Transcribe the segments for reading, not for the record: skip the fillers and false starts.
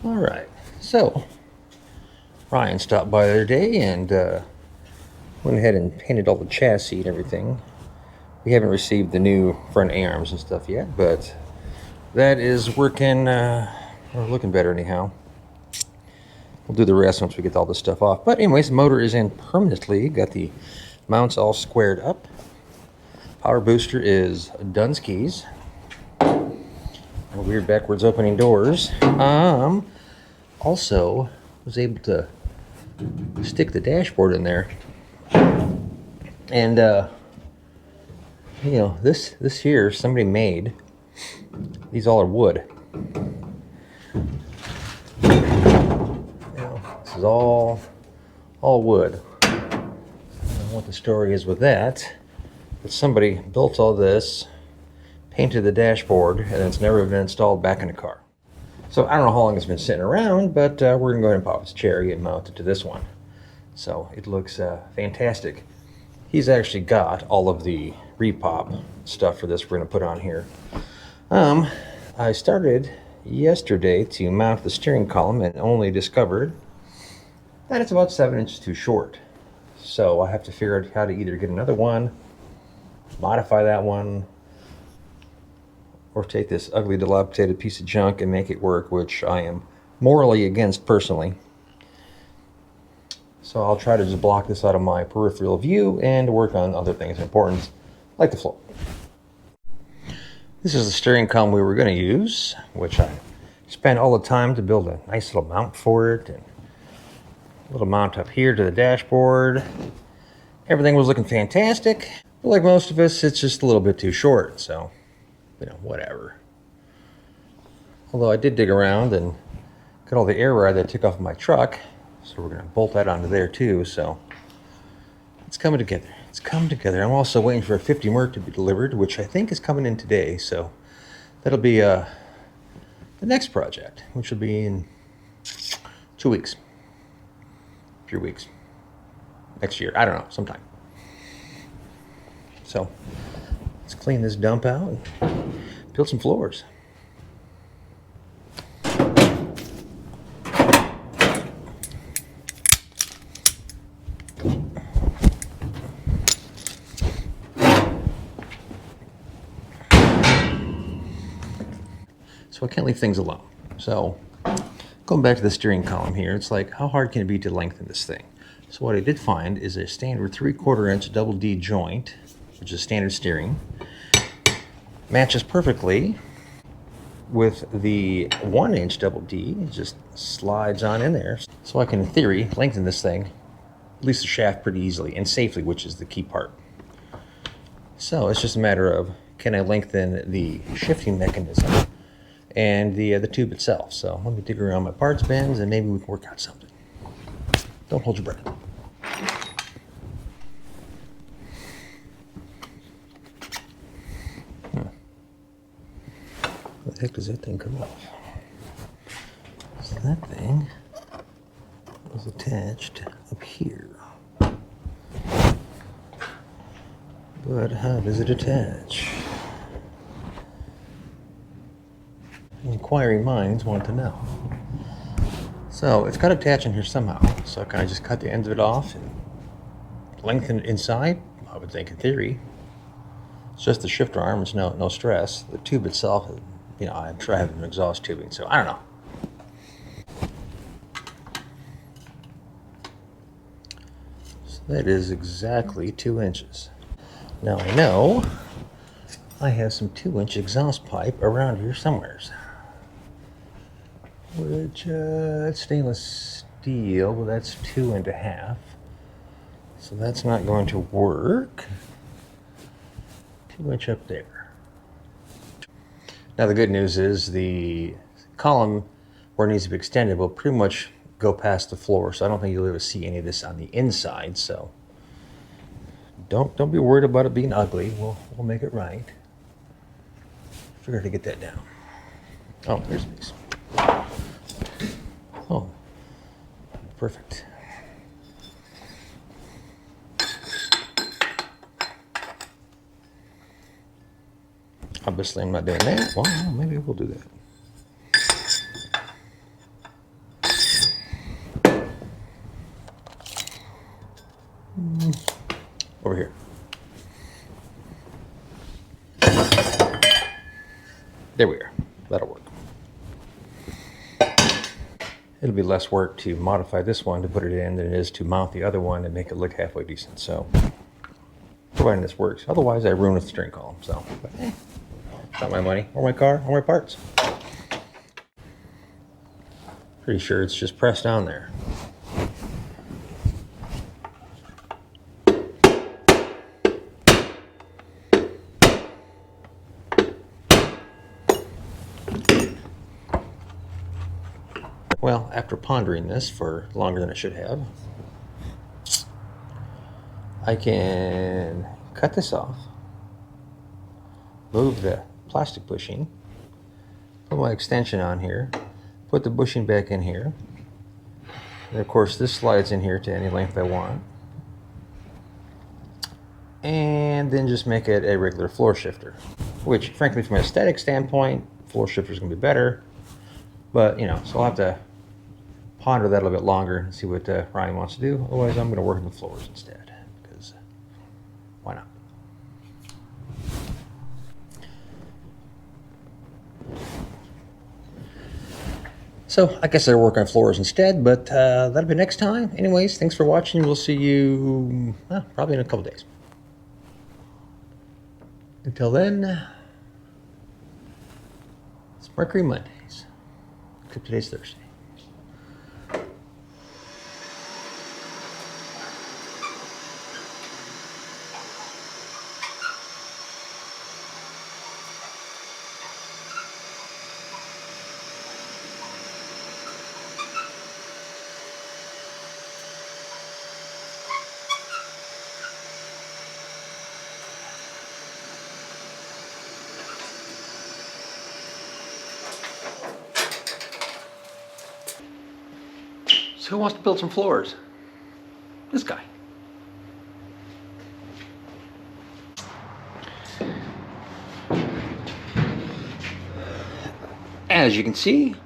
All right, so Ryan stopped by the other day and went ahead and painted all the chassis and everything. We haven't received the new front arms and stuff yet, but that is working, or looking better anyhow. We'll do the rest once we get all this stuff off. But anyways, the motor is in permanently. Got the mounts all squared up. Power booster is Dunsky's. Weird backwards opening doors. Also was able to stick the dashboard in there. And you know, this here somebody made. These all are wood. You know, this is all wood. I don't know what the story is with that, but somebody built all this, painted the dashboard, and it's never been installed back in the car. So I don't know how long it's been sitting around, but we're gonna go ahead and pop its cherry and mount it to this one. So it looks fantastic. He's actually got all of the repop stuff for this we're gonna put on here. I started yesterday to mount the steering column and only discovered that it's about 7 inches too short. So I have to figure out how to either get another one, modify that one, or take this ugly dilapidated piece of junk and make it work, which I am morally against personally. So I'll try to just block this out of my peripheral view and work on other things important, like the floor. This is the steering column we were going to use, which I spent all the time to build a nice little mount for it, and a little mount up here to the dashboard. Everything was looking fantastic, but like most of us, it's just a little bit too short, so, you know, whatever. Although I did dig around and got all the air ride that I took off my truck, so we're going to bolt that onto there too, so it's coming together. It's come together. I'm also waiting for a 50 Merc to be delivered, which I think is coming in today, so that'll be the next project, which will be in 2 weeks, 3 weeks, next year, I don't know, sometime. So let's clean this dump out and build some floors. So I can't leave things alone. So going back to the steering column here, it's like, how hard can it be to lengthen this thing? So what I did find is a standard 3/4 inch double D joint, which is standard steering, matches perfectly with the 1 inch double D. It just slides on in there. So I can, in theory, lengthen this thing, at least the shaft, pretty easily and safely, which is the key part. So it's just a matter of, can I lengthen the shifting mechanism and the tube itself. So let me dig around my parts bins and maybe we can work out something. Don't hold your breath. Where the heck does that thing come off? So that thing was attached up here. But how does it attach? Inquiring minds want to know. So it's got to attach in here somehow. So can I just cut the ends of it off and lengthen it inside? I would think in theory. It's just the shifter arm, it's no stress. The tube itself, you know, I'm sure I have an exhaust tubing, so I don't know. So that is exactly 2 inches. Now I know I have some 2-inch exhaust pipe around here somewheres. Which, it's stainless steel, but that's 2.5. So that's not going to work. 2 inch up there. Now the good news is the column where it needs to be extended will pretty much go past the floor, so I don't think you'll ever see any of this on the inside, so don't be worried about it being ugly. We'll make it right. Figure out how to get that down. Oh, there's a piece. Oh, perfect. Obviously, I'm not doing that. Well, maybe we'll do that. over here. There we are. That'll work. It'll be less work to modify this one to put it in than it is to mount the other one and make it look halfway decent. So, providing this works. Otherwise, I ruin the steering column. So, but, it's not my money or my car or my parts. Pretty sure it's just pressed down there. Well, after pondering this for longer than I should have, I can cut this off, move the plastic bushing, put my extension on here, put the bushing back in here, and of course this slides in here to any length I want, and then just make it a regular floor shifter, which frankly from an aesthetic standpoint, floor shifter is going to be better, but you know, so I'll have to ponder that a little bit longer and see what Ryan wants to do. Otherwise, I'm going to work on the floors instead, because why not? So I guess I'll work on floors instead, but that'll be next time. Anyways, thanks for watching. We'll see you probably in a couple days. Until then, it's Mercury Mondays, except today's Thursday. So who wants to build some floors? This guy. As you can see,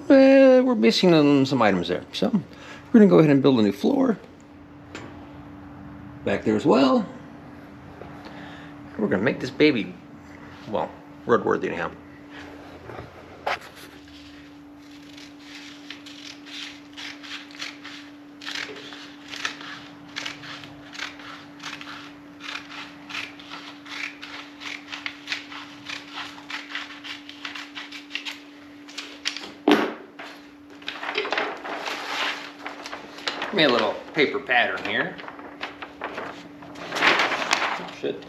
we're missing some items there. So we're gonna go ahead and build a new floor. Back there as well. We're gonna make this baby, well, roadworthy anyhow. Made a little paper pattern here. Oh, shit.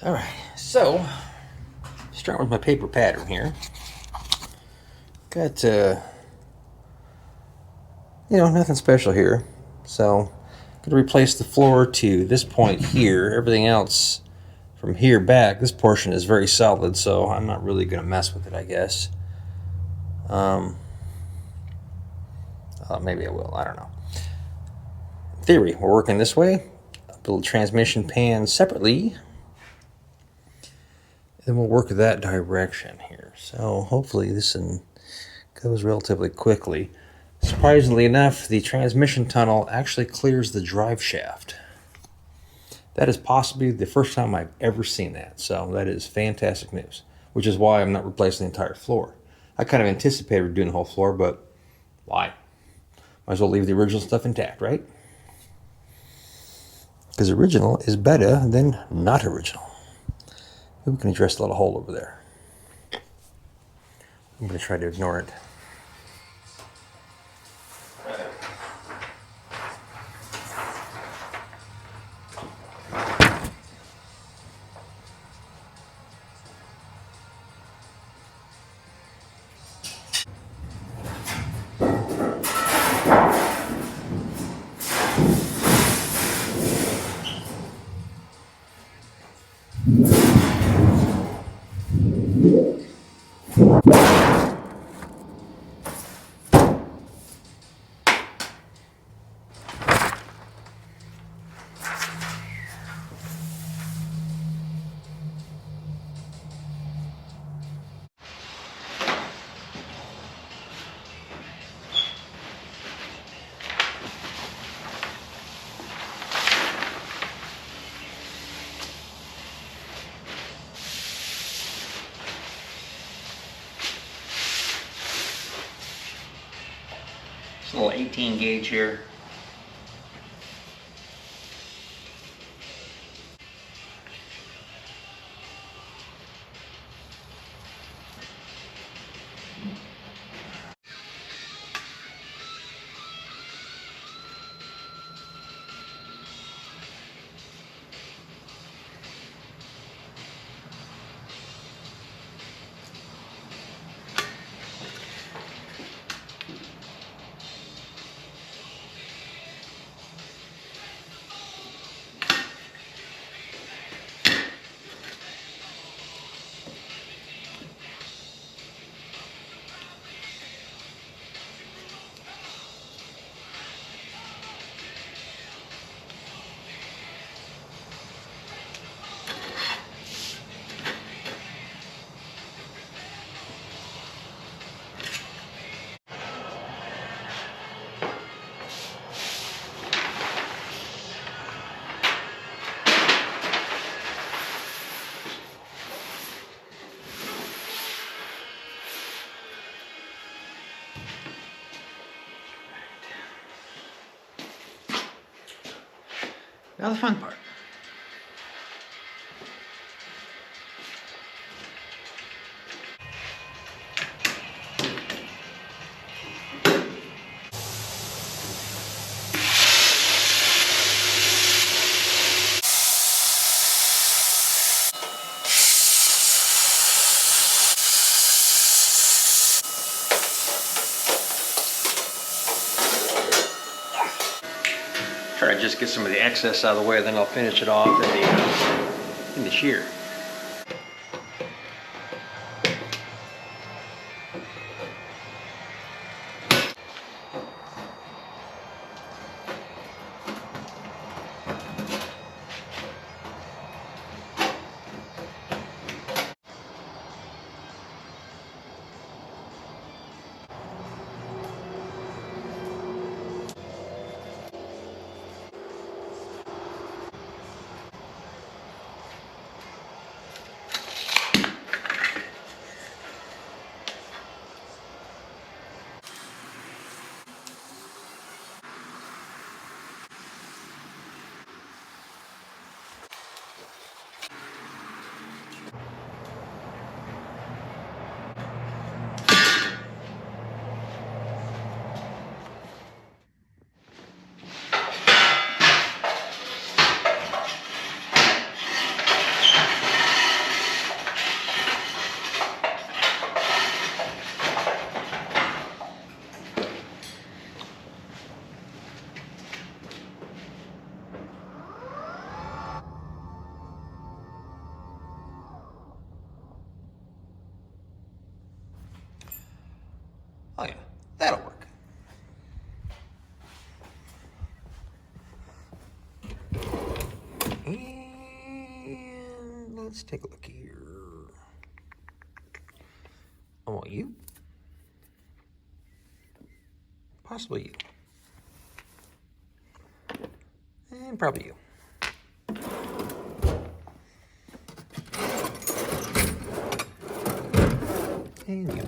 All right, so start with my paper pattern here. Got nothing special here. So I'm gonna replace the floor to this point here. Everything else from here back, this portion is very solid, so I'm not really going to mess with it, I guess. Maybe I will, I don't know. In theory, we're working this way. I'll build transmission pan separately. Then we'll work that direction here. So hopefully this one goes relatively quickly. Surprisingly enough, the transmission tunnel actually clears the drive shaft. That is possibly the first time I've ever seen that. So that is fantastic news, which is why I'm not replacing the entire floor. I kind of anticipated doing the whole floor, but why? Might as well leave the original stuff intact, right? Because original is better than not original. Maybe we can address the little hole over there. I'm going to try to ignore it. It's a little 18 gauge here. Now the fun part. Try to just get some of the excess out of the way, then I'll finish it off in the shear. Oh yeah, that'll work. And let's take a look here. I want you. Possibly you. And probably you. And you.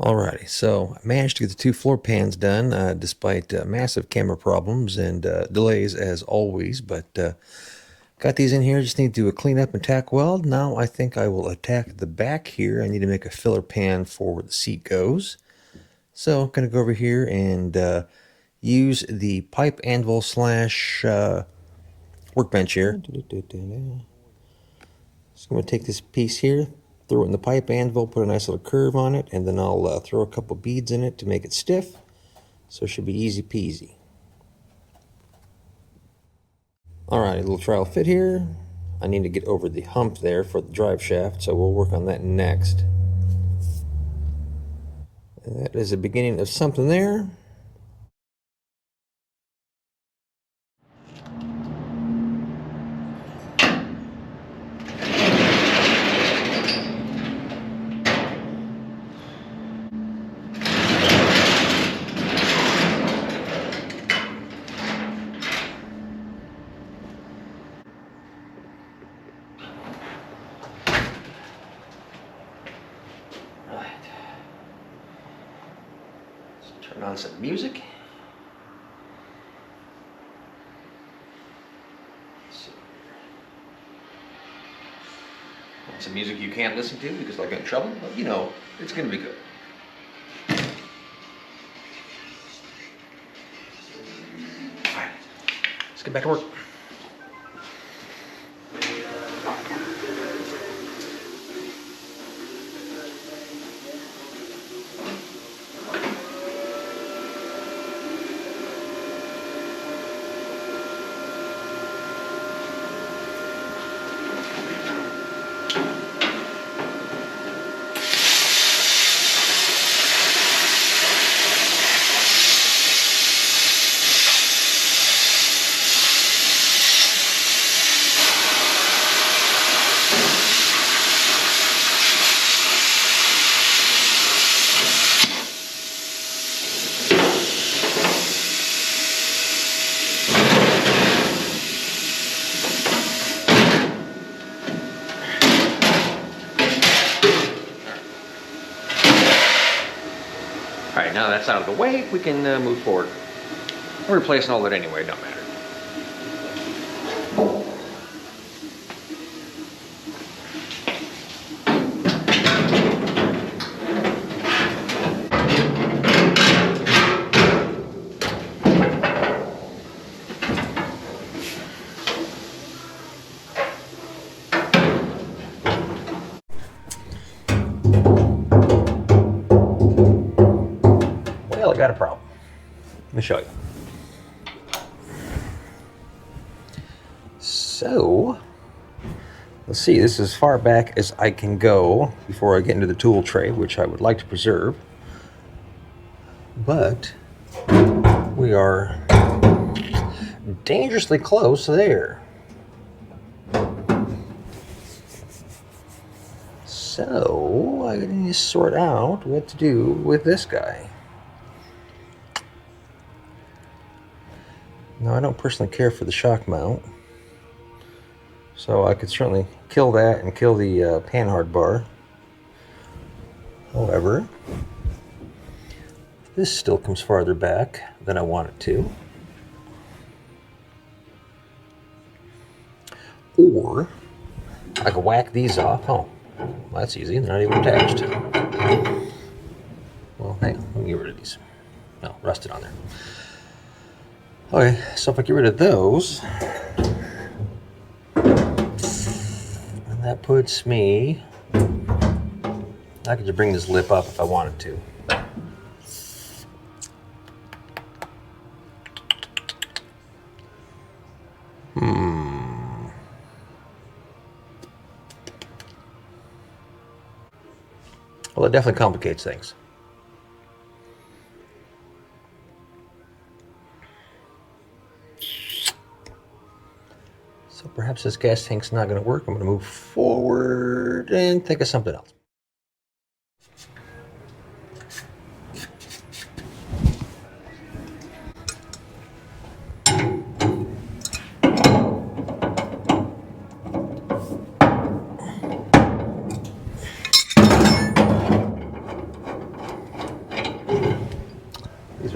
Alrighty, so I managed to get the 2 floor pans done despite massive camera problems and delays as always, but got these in here. Just need to do a clean up and tack weld. Now I think I will attack the back here. I need to make a filler pan for where the seat goes. So I'm going to go over here and use the pipe anvil slash workbench here. So I'm going to take this piece here, throw it in the pipe anvil, put a nice little curve on it, and then I'll throw a couple beads in it to make it stiff. So it should be easy peasy. Alright, a little trial fit here. I need to get over the hump there for the drive shaft, so we'll work on that next. And that is the beginning of something there. Turn on some music. Some music you can't listen to because I'll get in trouble, but you know, it's going to be good. Alright, let's get back to work. Alright, now that's out of the way, we can move forward. We're replacing all that anyway, it don't matter. Well, I got a problem. Let me show you. So, let's see, this is as far back as I can go before I get into the tool tray, which I would like to preserve. But we are dangerously close there. So, I need to sort out what to do with this guy. Now, I don't personally care for the shock mount, so I could certainly kill that and kill the panhard bar. However, this still comes farther back than I want it to. Or I could whack these off. Oh, that's easy. They're not even attached. Well, hey, let me get rid of these. No, rusted on there. Okay, so if I get rid of those, and that puts me, I could just bring this lip up if I wanted to. Well, it definitely complicates things. So perhaps this gas tank's not going to work. I'm going to move forward and think of something else.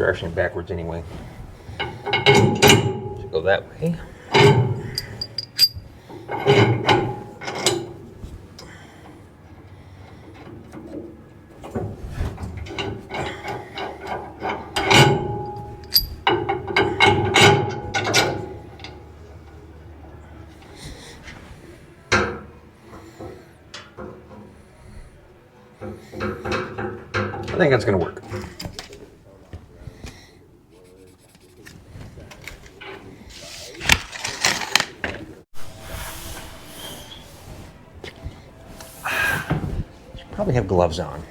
actually backwards anyway. Should go that way. I think that's going to work. Should probably have gloves on.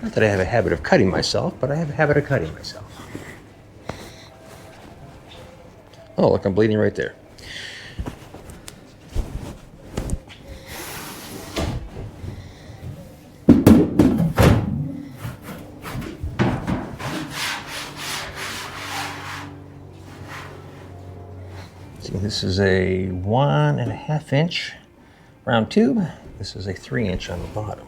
Not that I have a habit of cutting myself, but I have a habit of cutting myself. Oh, look, I'm bleeding right there. This is a 1.5 inch round tube. This is a 3 inch on the bottom.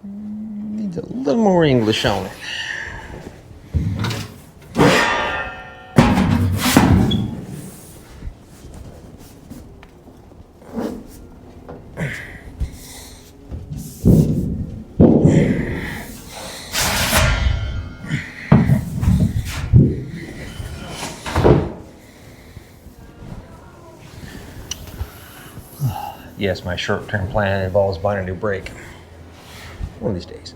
Needs a little more English on it. Yes, my short-term plan involves buying a new brake. One of these days.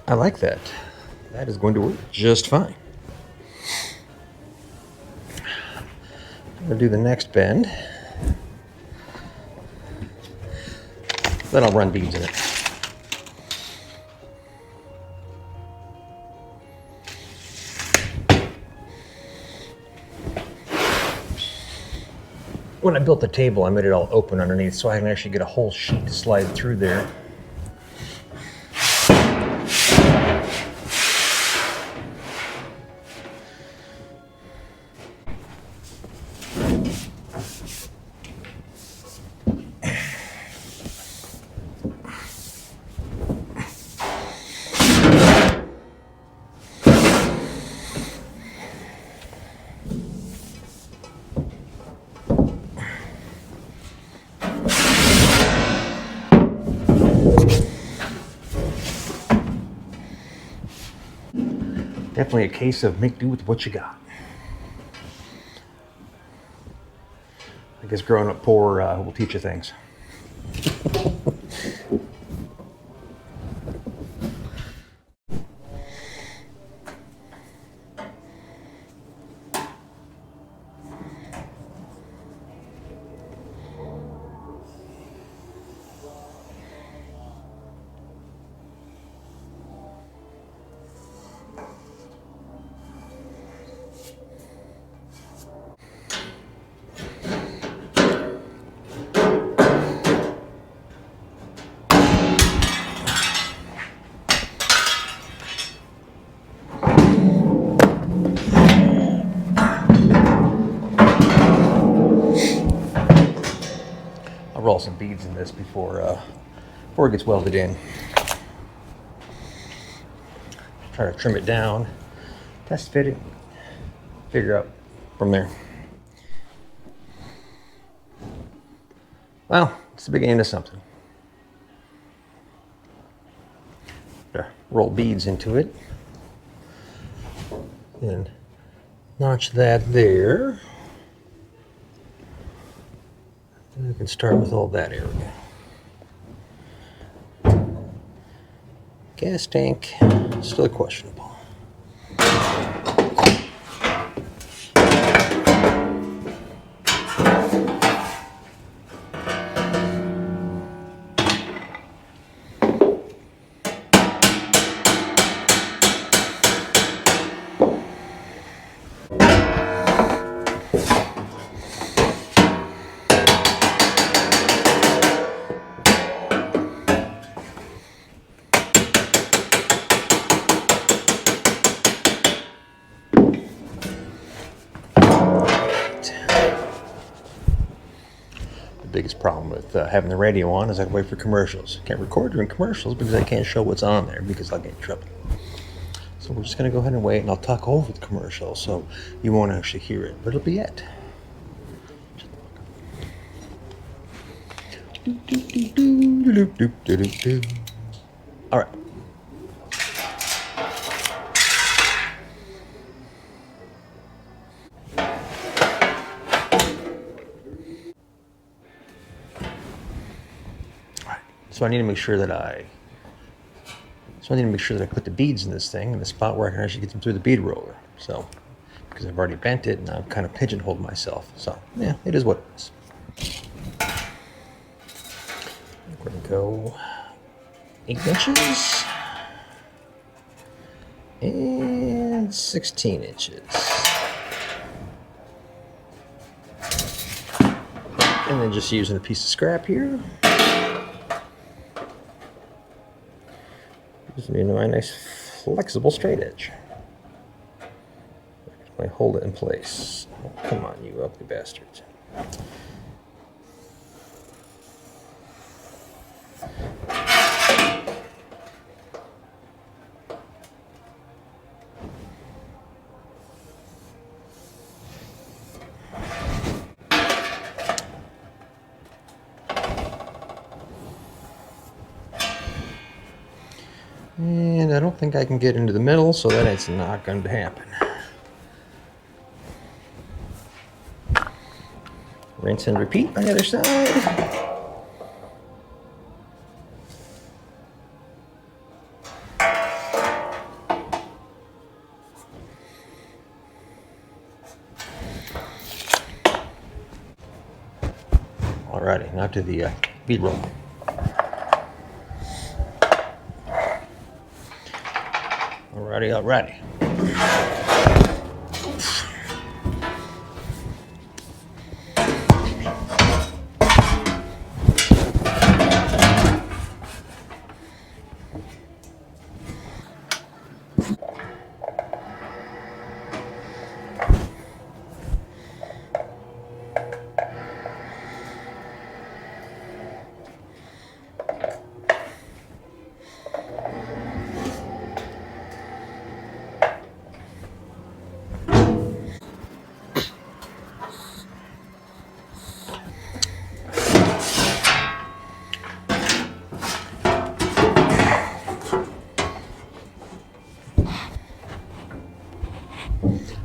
I like that. That is going to work just fine. I'm going to do the next bend. Then I'll run beads in it. When I built the table, I made it all open underneath so I can actually get a whole sheet to slide through there. Definitely a case of make do with what you got. I guess growing up poor will teach you things. Roll some beads in this before it gets welded in. Try to trim it down, test fit it, figure out from there. Well, it's the beginning of something. Roll beads into it and notch that there. And I can start with all that area. Gas tank, still questionable. biggest problem with having the radio on is I wait for commercials. Can't record during commercials because I can't show what's on there because I'll get in trouble. So we're just going to go ahead and wait, and I'll talk over the commercial so you won't actually hear it, but it'll be it. All right. So I need to make sure that I put the beads in this thing in the spot where I can actually get them through the bead roller. So, because I've already bent it and I've kind of pigeonholed myself. So, yeah, it is what it is. We're going to go 8 inches and 16 inches. And then just using a piece of scrap here. Just need a nice flexible straight edge. I hold it in place. Oh, come on, you ugly bastards. And I don't think I can get into the middle, so that is not going to happen. Rinse and repeat on the other side. Alrighty, now to the bead roll. Alrighty.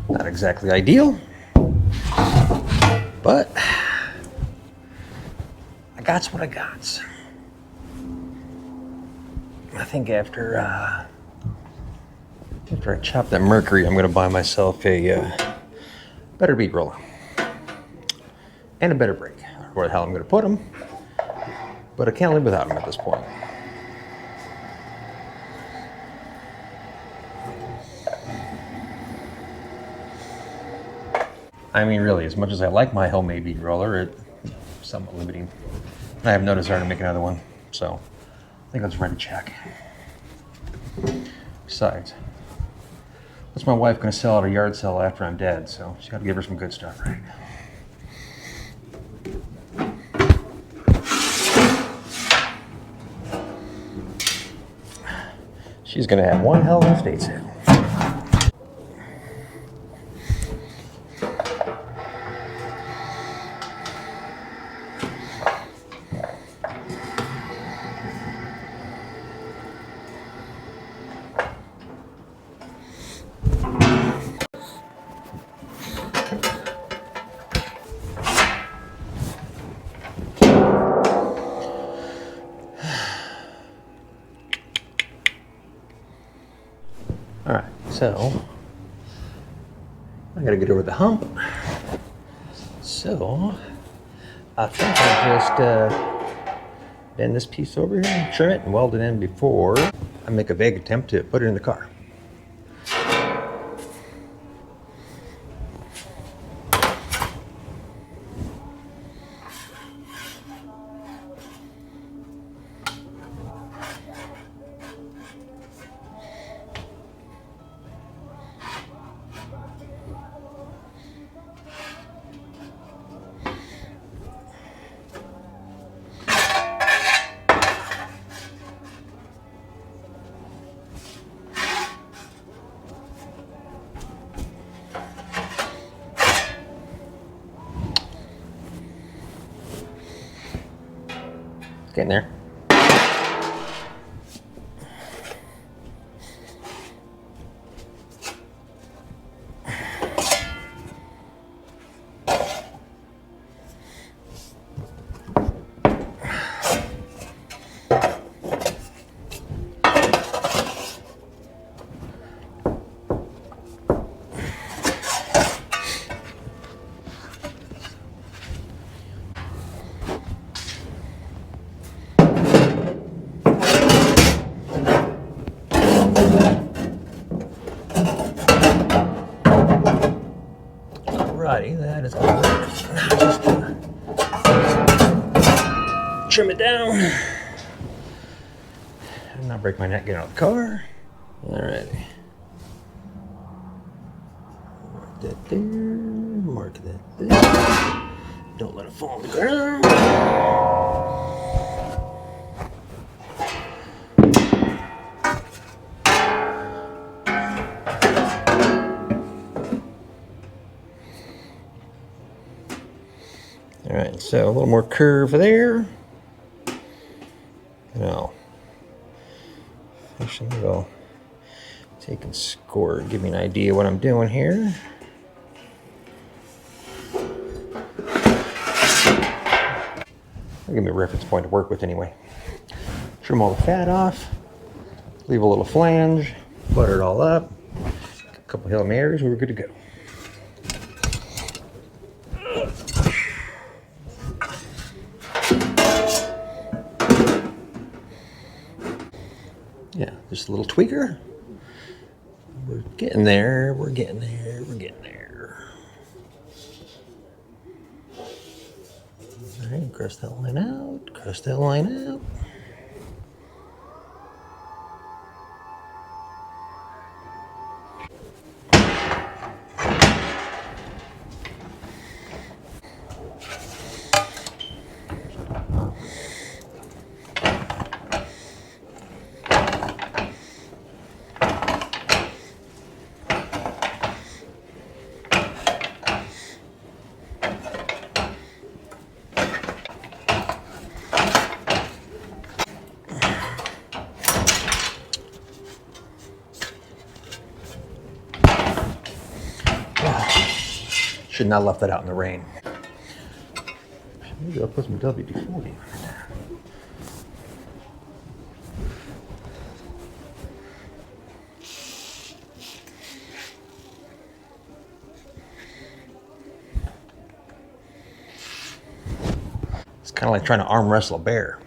Not exactly ideal, but I got what I got. I think after I chop that Mercury, I'm going to buy myself a better bead roller and a better brake. Where the hell I'm going to put them, but I can't live without them at this point. I mean, really, as much as I like my homemade bead roller, it's somewhat limiting. I have no desire to make another one, so I think let's write a check. Besides, what's my wife going to sell at a yard sale after I'm dead? So she's got to give her some good stuff, right? She's going to have one hell of an estate sale. All right, so I gotta get over the hump. So I think I'll just bend this piece over here, trim it, and weld it in before I make a vague attempt to put it in the car. Getting there. Alrighty, that is gonna work. Now just trim it down and not break my neck getting out of the car. Alrighty. Mark that there. Mark that there. Don't let it fall on the ground. Alright, so a little more curve there. Now, actually, maybe I'll take and score, give me an idea what I'm doing here. I'll give me a reference point to work with anyway. Trim all the fat off, leave a little flange, butter it all up, a couple Hail Marys, we're good to go. Yeah, just a little tweaker. We're getting there, we're getting there, we're getting there. All right, cross that line out, cross that line out. Should not have left that out in the rain. Maybe I'll put some WD-40 on it. It's kind of like trying to arm wrestle a bear.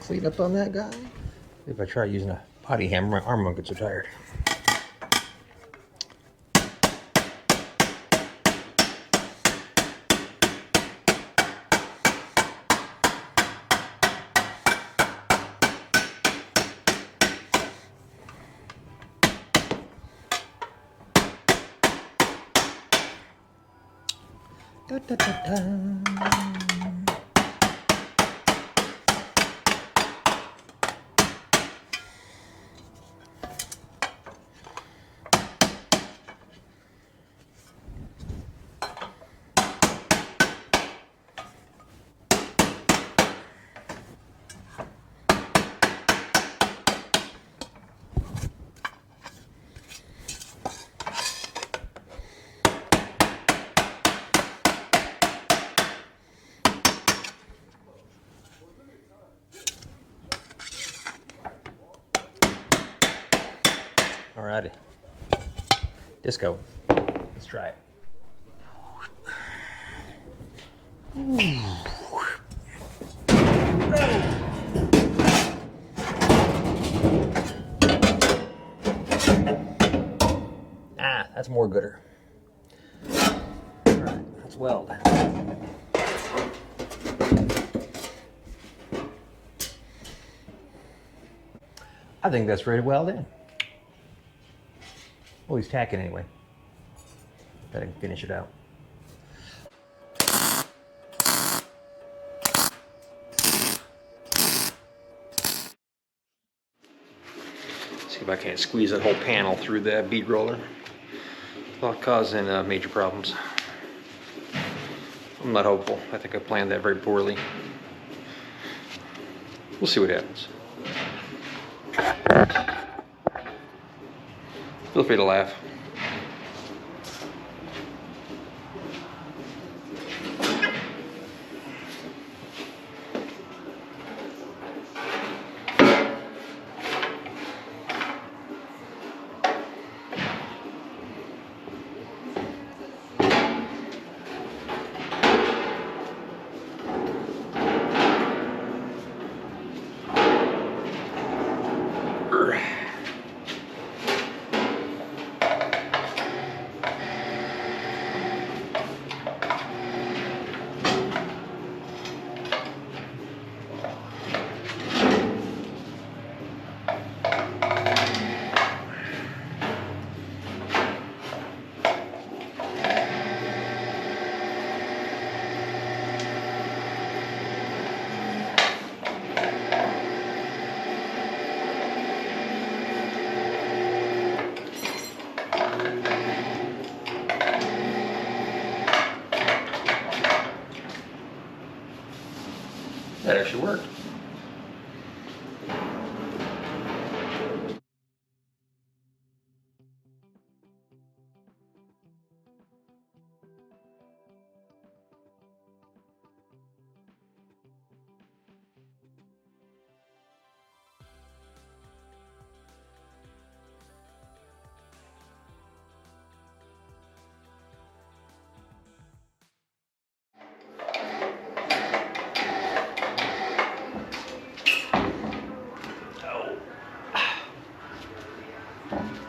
Clean up on that guy. If I try using a potty hammer, my arm won't get so tired. Da, da, da, da. Disco. Let's try it. Ah, that's more gooder. All right, let's weld. I think that's ready to weld in. Well, he's tacking anyway. Bet I can finish it out. See if I can't squeeze that whole panel through the bead roller without causing major problems. I'm not hopeful. I think I planned that very poorly. We'll see what happens. Feel free to laugh. That actually worked.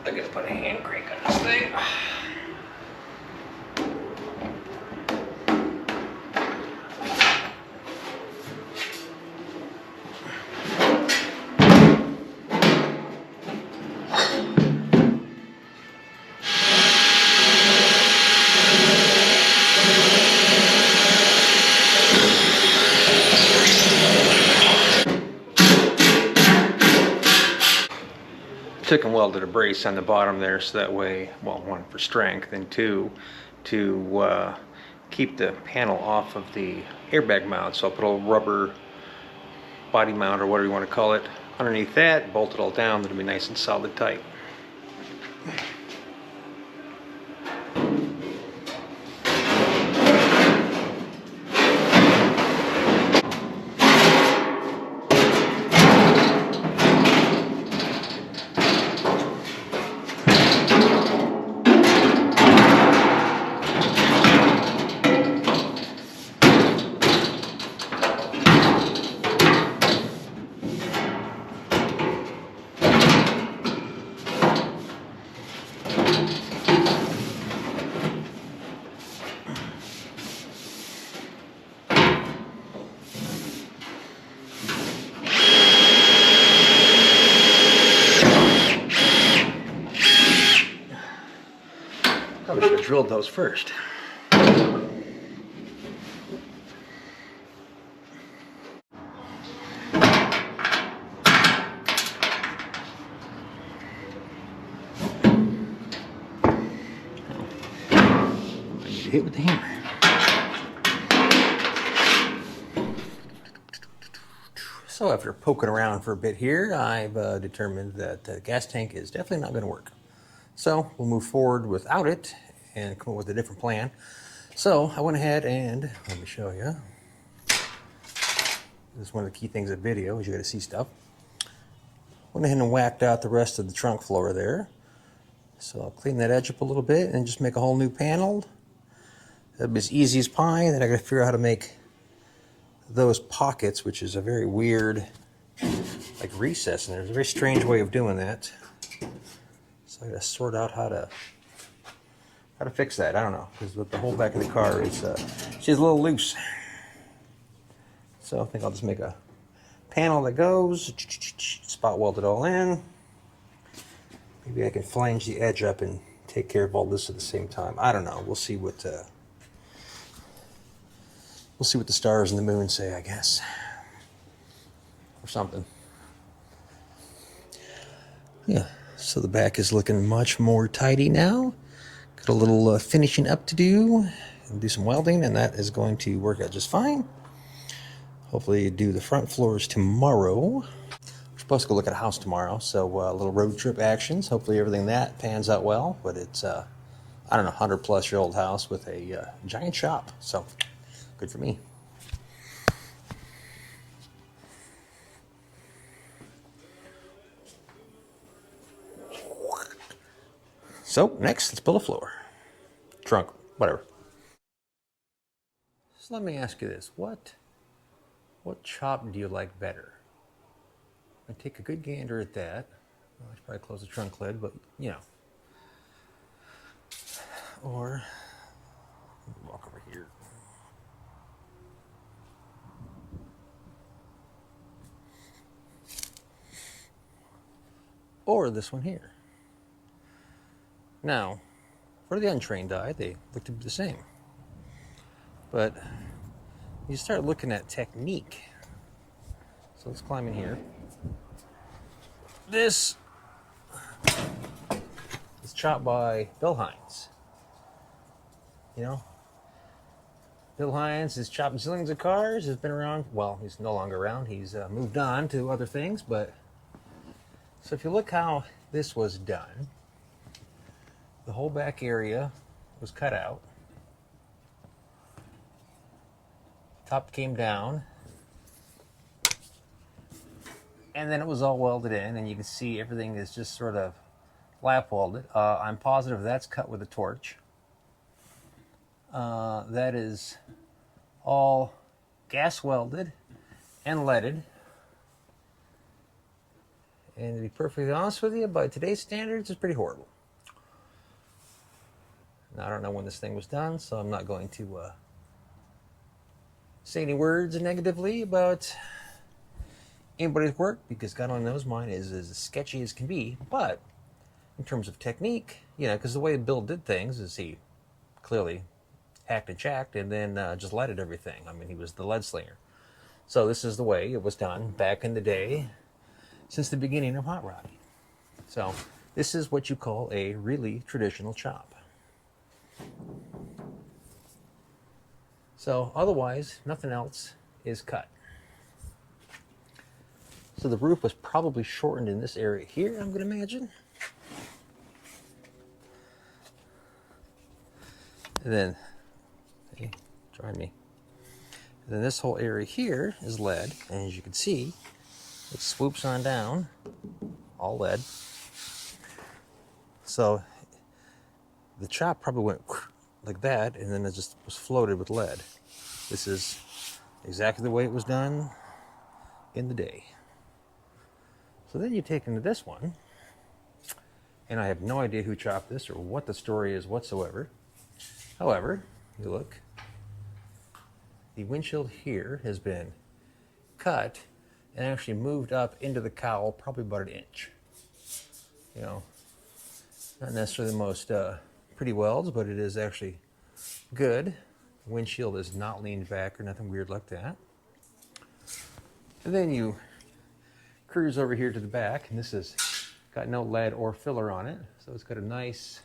I gotta put a hand crank on this thing. Took and welded a brace on the bottom there so that way, well, one, for strength, and two, to keep the panel off of the airbag mount. So I'll put a little rubber body mount or whatever you want to call it underneath that, bolt it all down, it'll be nice and solid tight. Probably should have drilled those first. I need to hit with the hammer. So after poking around for a bit here, I've determined that the gas tank is definitely not going to work. So we'll move forward without it and come up with a different plan. So I went ahead and, let me show you. This is one of the key things of video, is you got to see stuff. Went ahead and whacked out the rest of the trunk floor there. So I'll clean that edge up a little bit and just make a whole new panel. That'll be as easy as pie. Then I gotta figure out how to make those pockets, which is a very weird, like recess, and there's a very strange way of doing that. So I gotta sort out how to fix that. I don't know, because with the whole back of the car is she's a little loose. So I think I'll just make a panel that goes, spot weld it all in. Maybe I can flange the edge up and take care of all this at the same time. I don't know. We'll see what the stars and the moon say, I guess, or something. Yeah. So the back is looking much more tidy now. Got a little finishing up to do and do some welding, and that is going to work out just fine. Hopefully do the front floors tomorrow. We're supposed to go look at a house tomorrow, so a little road trip actions. Hopefully everything that pans out well, but it's I don't know, 100-plus-year-old house with a giant shop, so good for me. So next, let's build a floor, trunk, whatever. So let me ask you this: what chop do you like better? I take a good gander at that. Well, I should probably close the trunk lid, but you know. Or walk over here. Or this one here. Now, for the untrained eye, they look to be the same. But you start looking at technique. So let's climb in here. This is chopped by Bill Hines. You know, Bill Hines is chopping zillions of cars, has been around, well, he's no longer around, he's moved on to other things, but, so if you look how this was done, the whole back area was cut out, top came down, and then it was all welded in, and you can see everything is just sort of lap welded. I'm positive that's cut with a torch. That is all gas welded and leaded. And to be perfectly honest with you, by today's standards, it's pretty horrible. Now, I don't know when this thing was done, so I'm not going to say any words negatively about anybody's work, because God only knows mine is as sketchy as can be. But in terms of technique, you know, because the way Bill did things is he clearly hacked and chacked and then just leaded everything. I mean, he was the lead slinger. So this is the way it was done back in the day, since the beginning of hot rodding. So this is what you call a really traditional chop. So otherwise, nothing else is cut. So the roof was probably shortened in this area here, I'm going to imagine. And then, hey, join me. And then this whole area here is lead, and as you can see, it swoops on down, all lead. So the chop probably went like that, and then it just was floated with lead. This is exactly the way it was done in the day. So then you take into this one, and I have no idea who chopped this or what the story is whatsoever. However, you look, the windshield here has been cut and actually moved up into the cowl probably about an inch. You know, not necessarily the most pretty welds, but it is actually good. The windshield is not leaned back or nothing weird like that. And then you cruise over here to the back, and this has got no lead or filler on it, so it's got a nice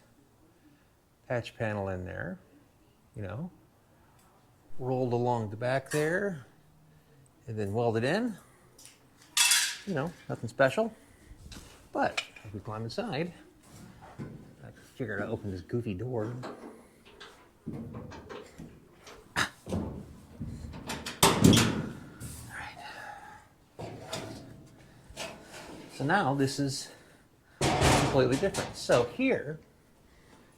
patch panel in there, you know, rolled along the back there, and then welded in. You know, nothing special. But if we climb inside, I figured out how to open this goofy door. Alright. So now this is completely different. So here,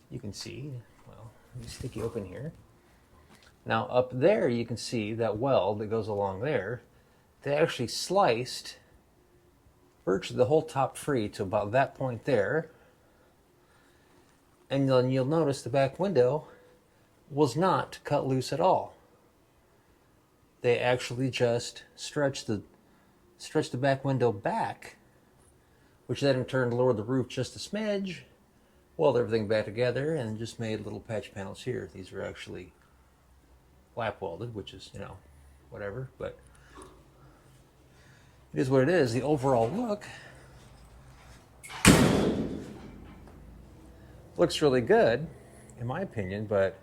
you can see, well, let me stick you open here. Now up there, you can see that weld that goes along there. They actually sliced virtually the whole top free to about that point there. And then you'll notice the back window was not cut loose at all. They actually just stretched the back window back, which then in turn lowered the roof just a smidge, weld everything back together, and just made little patch panels here. These are actually lap welded, which is, you know, whatever, but it is what it is. The overall look looks really good, in my opinion, but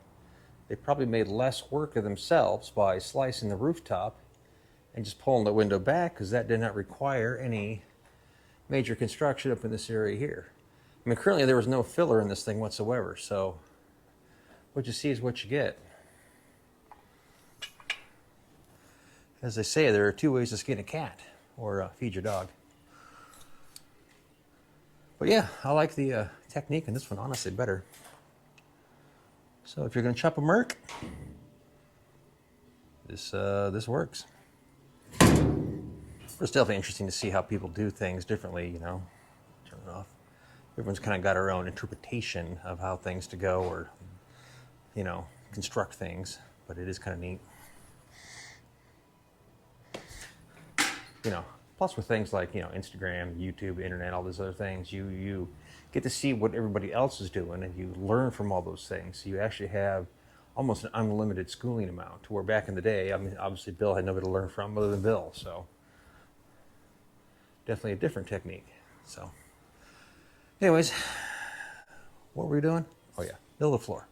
they probably made less work of themselves by slicing the rooftop and just pulling the window back, because that did not require any major construction up in this area here. I mean, currently there was no filler in this thing whatsoever, so what you see is what you get. As they say, there are two ways to skin a cat, or feed your dog. But yeah, I like the technique in this one, honestly, better. So if you're going to chop a Merc, this works. It's definitely interesting to see how people do things differently, you know. Turn it off. Everyone's kind of got our own interpretation of how things to go, or, you know, construct things, but it is kind of neat. You know, plus with things like, you know, Instagram, YouTube, internet, all these other things, you get to see what everybody else is doing, and you learn from all those things. You actually have almost an unlimited schooling amount, to where back in the day, I mean, obviously Bill had nobody to learn from other than Bill, so definitely a different technique. So anyways, what were we doing? Oh yeah, middle of the floor.